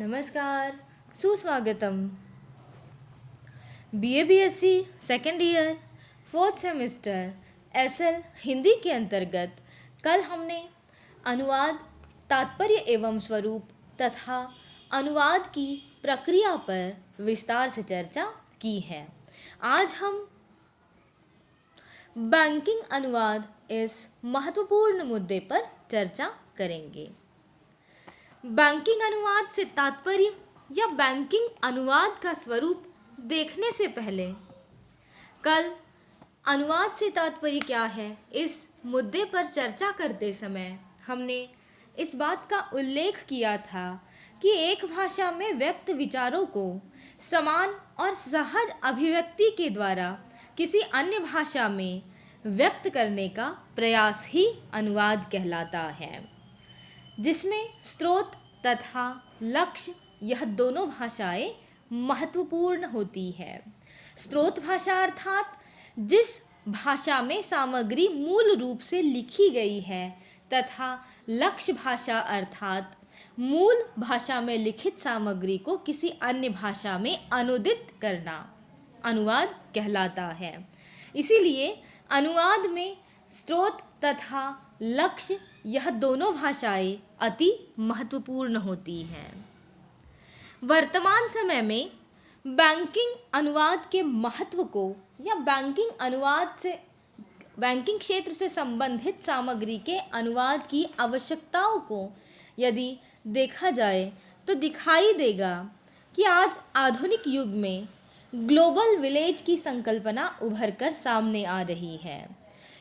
नमस्कार, सुस्वागतम। BA BSc second year fourth semester SL Hindi के अंतर्गत कल हमने अनुवाद, तात्पर्य एवं स्वरूप तथा अनुवाद की प्रक्रिया पर विस्तार से चर्चा की है। आज हम बैंकिंग अनुवाद इस महत्वपूर्ण मुद्दे पर चर्चा करेंगे। बैंकिंग अनुवाद से तात्पर्य या बैंकिंग अनुवाद का स्वरूप देखने से पहले कल अनुवाद से तात्पर्य क्या है, इस मुद्दे पर चर्चा करते समय हमने इस बात का उल्लेख किया था कि एक भाषा में व्यक्त विचारों को समान और सहज अभिव्यक्ति के द्वारा किसी अन्य भाषा में व्यक्त करने का प्रयास ही अनुवाद कहलाता है, जिसमें स्रोत तथा लक्ष्य यह दोनों भाषाएं महत्वपूर्ण होती है। स्रोत भाषा अर्थात जिस भाषा में सामग्री मूल रूप से लिखी गई है तथा लक्ष्य भाषा अर्थात मूल भाषा में लिखित सामग्री को किसी अन्य भाषा में अनुदित करना अनुवाद कहलाता है। इसीलिए अनुवाद में स्रोत तथा लक्ष्य यह दोनों भाषाएं अति महत्वपूर्ण होती हैं। वर्तमान समय में बैंकिंग अनुवाद के महत्व को या बैंकिंग क्षेत्र से संबंधित सामग्री के अनुवाद की आवश्यकताओं को यदि देखा जाए तो दिखाई देगा कि आज आधुनिक युग में ग्लोबल विलेज की संकल्पना उभर कर सामने आ रही है।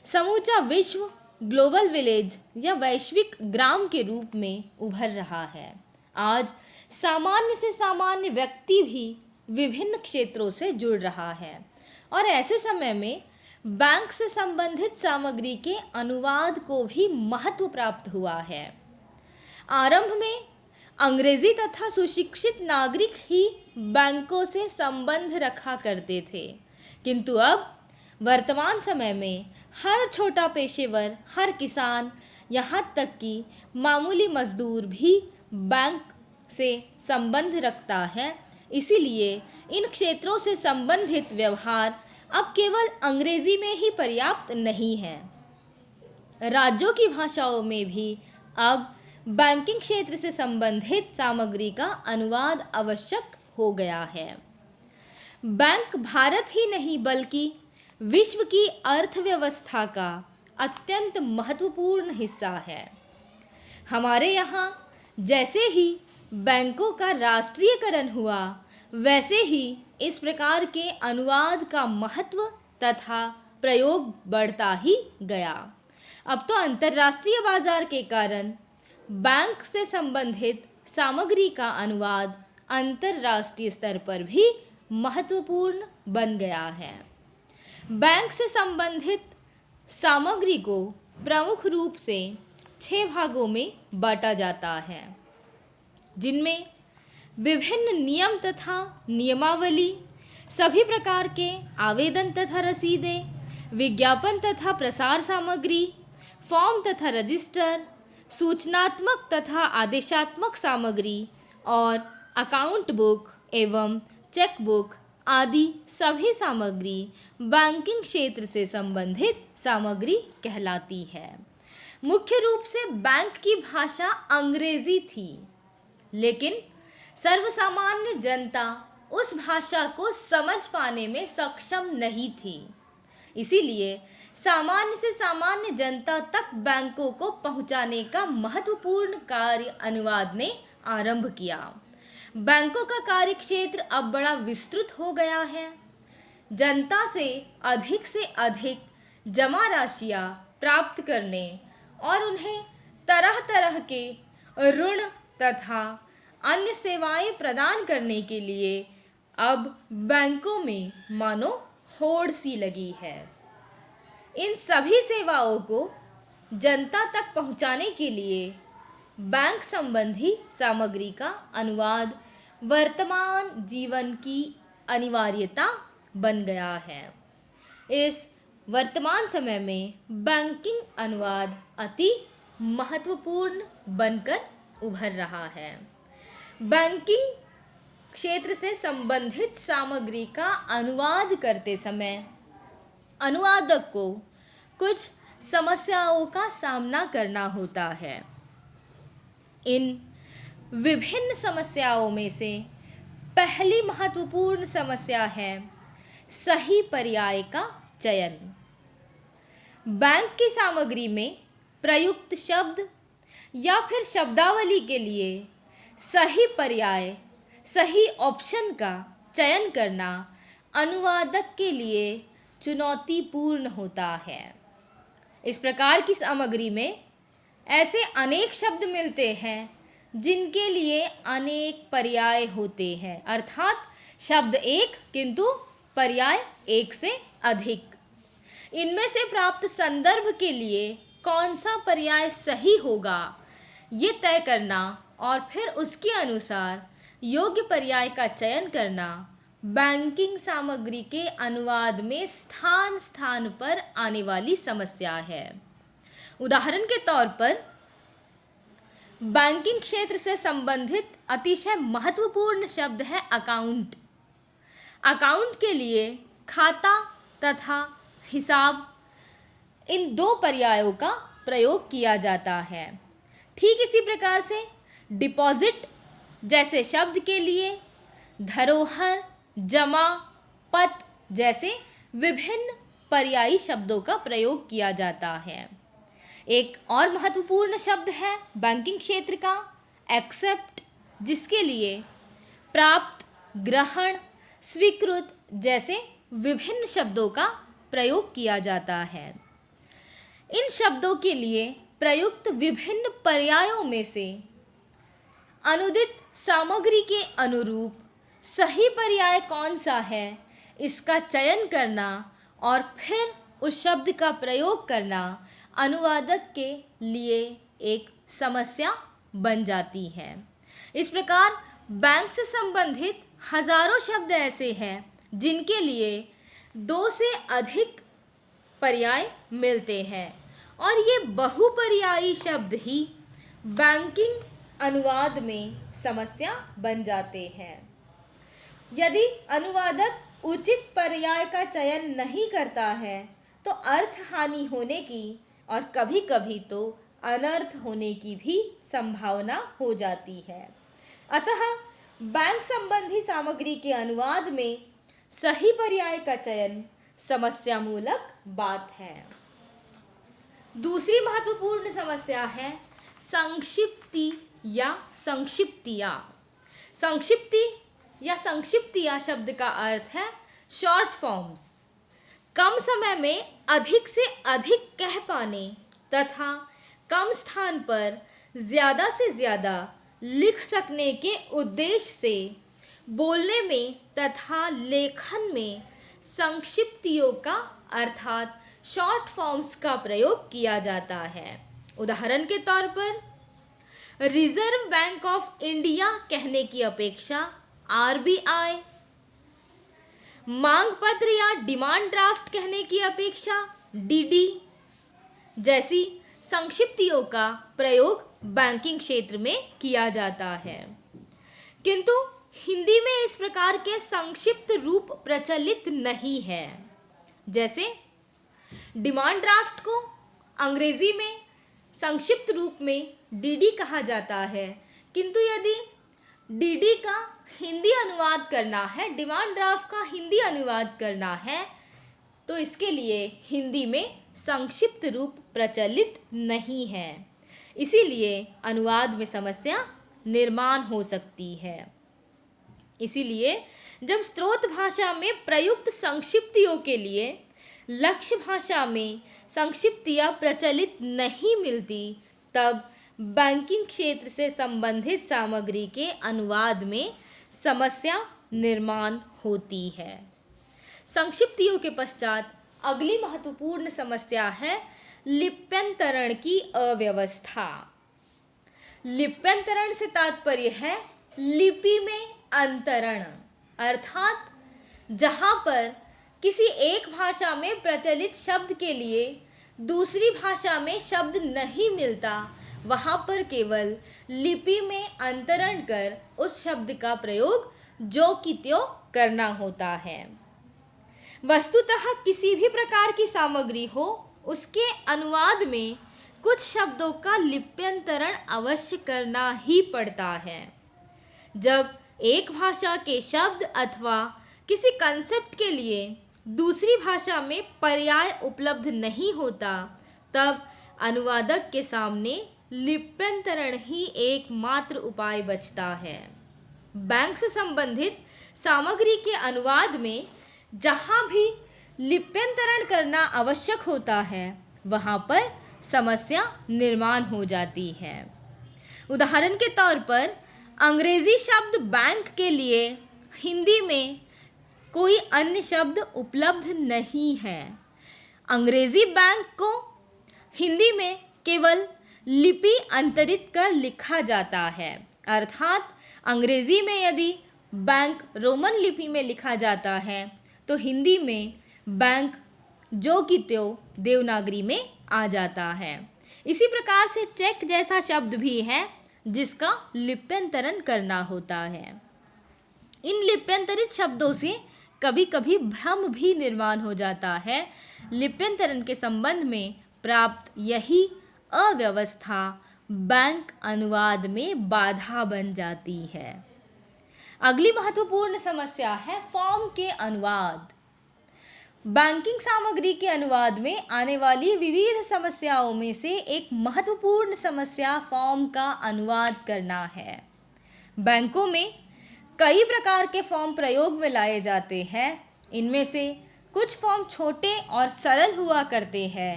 समूचा विश्व ग्लोबल विलेज या वैश्विक ग्राम के रूप में उभर रहा है। आज सामान्य से सामान्य व्यक्ति भी विभिन्न क्षेत्रों से जुड़ रहा है और ऐसे समय में बैंक से संबंधित सामग्री के अनुवाद को भी महत्व प्राप्त हुआ है। आरंभ में अंग्रेजी तथा सुशिक्षित नागरिक ही बैंकों से संबंध रखा करते थे, किंतु अब वर्तमान समय में हर छोटा पेशेवर, हर किसान, यहाँ तक कि मामूली मजदूर भी बैंक से संबंध रखता है। इसीलिए इन क्षेत्रों से संबंधित व्यवहार अब केवल अंग्रेजी में ही पर्याप्त नहीं है। राज्यों की भाषाओं में भी अब बैंकिंग क्षेत्र से संबंधित सामग्री का अनुवाद आवश्यक हो गया है। बैंक भारत ही नहीं बल्कि विश्व की अर्थव्यवस्था का अत्यंत महत्वपूर्ण हिस्सा है। हमारे यहाँ जैसे ही बैंकों का राष्ट्रीयकरण हुआ, वैसे ही इस प्रकार के अनुवाद का महत्व तथा प्रयोग बढ़ता ही गया। अब तो अंतर्राष्ट्रीय बाजार के कारण बैंक से संबंधित सामग्री का अनुवाद अंतर्राष्ट्रीय स्तर पर भी महत्वपूर्ण बन गया है। बैंक से संबंधित सामग्री को प्रमुख रूप से 6 भागों में बांटा जाता है, जिनमें विभिन्न नियम तथा नियमावली, सभी प्रकार के आवेदन तथा रसीदें, विज्ञापन तथा प्रसार सामग्री, फॉर्म तथा रजिस्टर, सूचनात्मक तथा आदेशात्मक सामग्री और अकाउंट बुक एवं चेक बुक आदि सभी सामग्री बैंकिंग क्षेत्र से संबंधित सामग्री कहलाती है। मुख्य रूप से बैंक की भाषा अंग्रेजी थी, लेकिन सर्वसामान्य जनता उस भाषा को समझ पाने में सक्षम नहीं थी। इसीलिए सामान्य से सामान्य जनता तक बैंकों को पहुंचाने का महत्वपूर्ण कार्य अनुवाद ने आरंभ किया। बैंकों का कार्य क्षेत्र अब बड़ा विस्तृत हो गया है। जनता से अधिक जमा राशियां प्राप्त करने और उन्हें तरह तरह के ऋण तथा अन्य सेवाएं प्रदान करने के लिए अब बैंकों में मानो होड़ सी लगी है। इन सभी सेवाओं को जनता तक पहुंचाने के लिए बैंक संबंधी सामग्री का अनुवाद वर्तमान जीवन की अनिवार्यता बन गया है। इस वर्तमान समय में बैंकिंग अनुवाद अति महत्वपूर्ण बनकर उभर रहा है। बैंकिंग क्षेत्र से संबंधित सामग्री का अनुवाद करते समय अनुवादक को कुछ समस्याओं का सामना करना होता है। इन विभिन्न समस्याओं में से पहली महत्वपूर्ण समस्या है सही पर्याय का चयन। बैंक की सामग्री में प्रयुक्त शब्द या फिर शब्दावली के लिए सही पर्याय, सही ऑप्शन का चयन करना अनुवादक के लिए चुनौतीपूर्ण होता है। इस प्रकार की सामग्री में ऐसे अनेक शब्द मिलते हैं जिनके लिए अनेक पर्याय होते हैं, अर्थात शब्द एक किंतु पर्याय एक से अधिक। इनमें से प्राप्त संदर्भ के लिए कौन सा पर्याय सही होगा ये तय करना और फिर उसके अनुसार योग्य पर्याय का चयन करना बैंकिंग सामग्री के अनुवाद में स्थान स्थान पर आने वाली समस्या है। उदाहरण के तौर पर बैंकिंग क्षेत्र से संबंधित अतिशय महत्वपूर्ण शब्द है अकाउंट। अकाउंट के लिए खाता तथा हिसाब, इन दो पर्यायों का प्रयोग किया जाता है। ठीक इसी प्रकार से डिपॉजिट जैसे शब्द के लिए धरोहर, जमा, पत जैसे विभिन्न पर्यायी शब्दों का प्रयोग किया जाता है। एक और महत्वपूर्ण शब्द है बैंकिंग क्षेत्र का एक्सेप्ट, जिसके लिए प्राप्त, ग्रहण, स्वीकृत जैसे विभिन्न शब्दों का प्रयोग किया जाता है। इन शब्दों के लिए प्रयुक्त विभिन्न पर्यायों में से अनुदित सामग्री के अनुरूप सही पर्याय कौन सा है इसका चयन करना और फिर उस शब्द का प्रयोग करना अनुवादक के लिए एक समस्या बन जाती है। इस प्रकार बैंक से संबंधित हजारों शब्द ऐसे हैं जिनके लिए दो से अधिक पर्याय मिलते हैं और ये बहुपर्यायी शब्द ही बैंकिंग अनुवाद में समस्या बन जाते हैं। यदि अनुवादक उचित पर्याय का चयन नहीं करता है तो अर्थ हानि होने की और कभी-कभी तो अनर्थ होने की भी संभावना हो जाती है। अतः बैंक संबंधी सामग्री के अनुवाद में सही पर्याय का चयन समस्यामूलक बात है। दूसरी महत्वपूर्ण समस्या है संक्षिप्ति या संक्षिप्तियाँ। संक्षिप्ति या संक्षिप्तियाँ शब्द का अर्थ है शॉर्ट फॉर्म्स। कम समय में अधिक से अधिक कह पाने तथा कम स्थान पर ज़्यादा से ज़्यादा लिख सकने के उद्देश्य से बोलने में तथा लेखन में संक्षिप्तियों का अर्थात शॉर्ट फॉर्म्स का प्रयोग किया जाता है। उदाहरण के तौर पर रिजर्व बैंक ऑफ इंडिया कहने की अपेक्षा RBI, मांग पत्र या डिमांड ड्राफ्ट कहने की अपेक्षा DD जैसी संक्षिप्तियों का प्रयोग बैंकिंग क्षेत्र में किया जाता है। किंतु हिंदी में इस प्रकार के संक्षिप्त रूप प्रचलित नहीं है। जैसे डिमांड ड्राफ्ट को अंग्रेजी में संक्षिप्त रूप में DD कहा जाता है, किंतु यदि DD का हिंदी अनुवाद करना है, डिमांड ड्राफ्ट का हिंदी अनुवाद करना है, तो इसके लिए हिंदी में संक्षिप्त रूप प्रचलित नहीं है। इसीलिए अनुवाद में समस्या निर्माण हो सकती है। इसीलिए जब स्रोत भाषा में प्रयुक्त संक्षिप्तियों के लिए लक्ष्य भाषा में संक्षिप्तियाँ प्रचलित नहीं मिलती, तब बैंकिंग क्षेत्र से संबंधित सामग्री के अनुवाद में समस्या निर्माण होती है। संक्षिप्तियों के पश्चात अगली महत्वपूर्ण समस्या है लिप्यंतरण की अव्यवस्था। लिप्यंतरण से तात्पर्य है लिपि में अंतरण, अर्थात जहाँ पर किसी एक भाषा में प्रचलित शब्द के लिए दूसरी भाषा में शब्द नहीं मिलता, वहाँ पर केवल लिपि में अंतरण कर उस शब्द का प्रयोग जो कि त्यों करना होता है। वस्तुतः किसी भी प्रकार की सामग्री हो, उसके अनुवाद में कुछ शब्दों का लिप्यंतरण अवश्य करना ही पड़ता है। जब एक भाषा के शब्द अथवा किसी कंसेप्ट के लिए दूसरी भाषा में पर्याय उपलब्ध नहीं होता, तब अनुवादक के सामने लिप्यंतरण ही एकमात्र उपाय बचता है। बैंक से संबंधित सामग्री के अनुवाद में जहाँ भी लिप्यंतरण करना आवश्यक होता है, वहाँ पर समस्या निर्माण हो जाती है। उदाहरण के तौर पर अंग्रेजी शब्द बैंक के लिए हिंदी में कोई अन्य शब्द उपलब्ध नहीं है। अंग्रेजी बैंक को हिंदी में केवल लिपि अंतरित कर लिखा जाता है, अर्थात अंग्रेजी में यदि बैंक रोमन लिपि में लिखा जाता है तो हिंदी में बैंक जो कि त्यों देवनागरी में आ जाता है। इसी प्रकार से चेक जैसा शब्द भी है जिसका लिप्यंतरण करना होता है। इन लिप्यंतरित शब्दों से कभी कभी भ्रम भी निर्माण हो जाता है। लिप्यंतरण के संबंध में प्राप्त यही अव्यवस्था बैंक अनुवाद में बाधा बन जाती है। अगली महत्वपूर्ण समस्या है फॉर्म के अनुवाद। बैंकिंग सामग्री के अनुवाद में आने वाली विविध समस्याओं में से एक महत्वपूर्ण समस्या फॉर्म का अनुवाद करना है। बैंकों में कई प्रकार के फॉर्म प्रयोग में लाए जाते हैं। इनमें से कुछ फॉर्म छोटे और सरल हुआ करते हैं,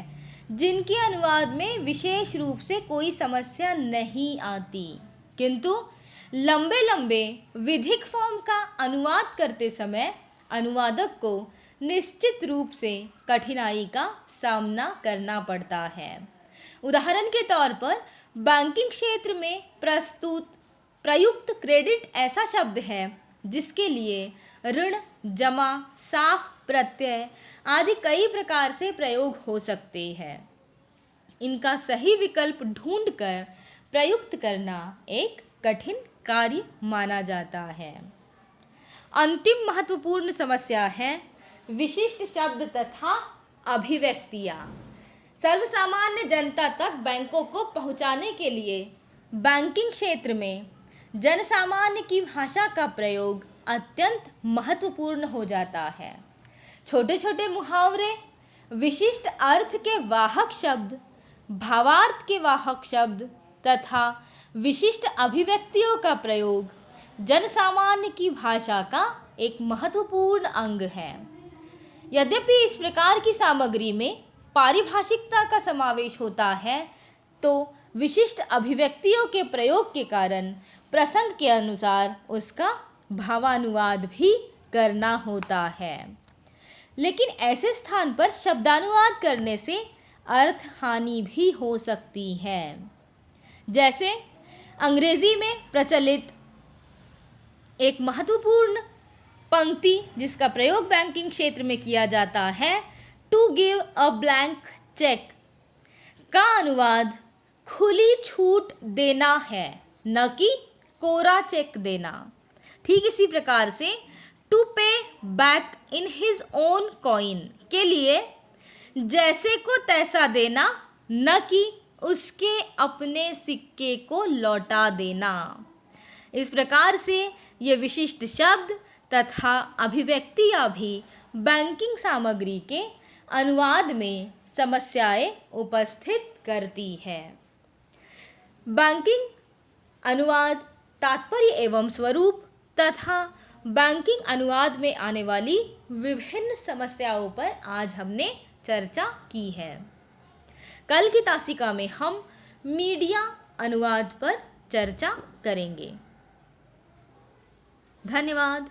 जिनके अनुवाद में विशेष रूप से कोई समस्या नहीं आती, किंतु लंबे लंबे विधिक फॉर्म का अनुवाद करते समय अनुवादक को निश्चित रूप से कठिनाई का सामना करना पड़ता है। उदाहरण के तौर पर बैंकिंग क्षेत्र में प्रयुक्त क्रेडिट ऐसा शब्द है जिसके लिए ऋण, जमा, साख, प्रत्यय आदि कई प्रकार से प्रयोग हो सकते हैं। इनका सही विकल्प ढूंढकर प्रयुक्त करना एक कठिन कार्य माना जाता है। अंतिम महत्वपूर्ण समस्या है विशिष्ट शब्द तथा अभिव्यक्तियाँ। सर्वसामान्य जनता तक बैंकों को पहुँचाने के लिए बैंकिंग क्षेत्र में जनसामान्य की भाषा का प्रयोग अत्यंत महत्वपूर्ण हो जाता है। छोटे छोटे मुहावरे, विशिष्ट अर्थ के वाहक शब्द, भावार्थ के वाहक शब्द तथा विशिष्ट अभिव्यक्तियों का प्रयोग जनसामान्य की भाषा का एक महत्वपूर्ण अंग है। यद्यपि इस प्रकार की सामग्री में पारिभाषिकता का समावेश होता है, तो विशिष्ट अभिव्यक्तियों के प्रयोग के कारण प्रसंग के अनुसार उसका भावानुवाद भी करना होता है। लेकिन ऐसे स्थान पर शब्दानुवाद करने से अर्थ हानि भी हो सकती है। जैसे अंग्रेजी में प्रचलित एक महत्वपूर्ण पंक्ति जिसका प्रयोग बैंकिंग क्षेत्र में किया जाता है, to give a blank cheque का अनुवाद खुली छूट देना है, न कि कोरा चेक देना। ठीक इसी प्रकार से टू पे back in his own coin के लिए जैसे को तैसा देना, न कि उसके अपने सिक्के को लौटा देना। इस प्रकार से ये विशिष्ट शब्द तथा अभिव्यक्तियाँ भी बैंकिंग सामग्री के अनुवाद में समस्याएं उपस्थित करती है। बैंकिंग अनुवाद तात्पर्य एवं स्वरूप तथा बैंकिंग अनुवाद में आने वाली विभिन्न समस्याओं पर आज हमने चर्चा की है। कल की तासिका में हम मीडिया अनुवाद पर चर्चा करेंगे। धन्यवाद।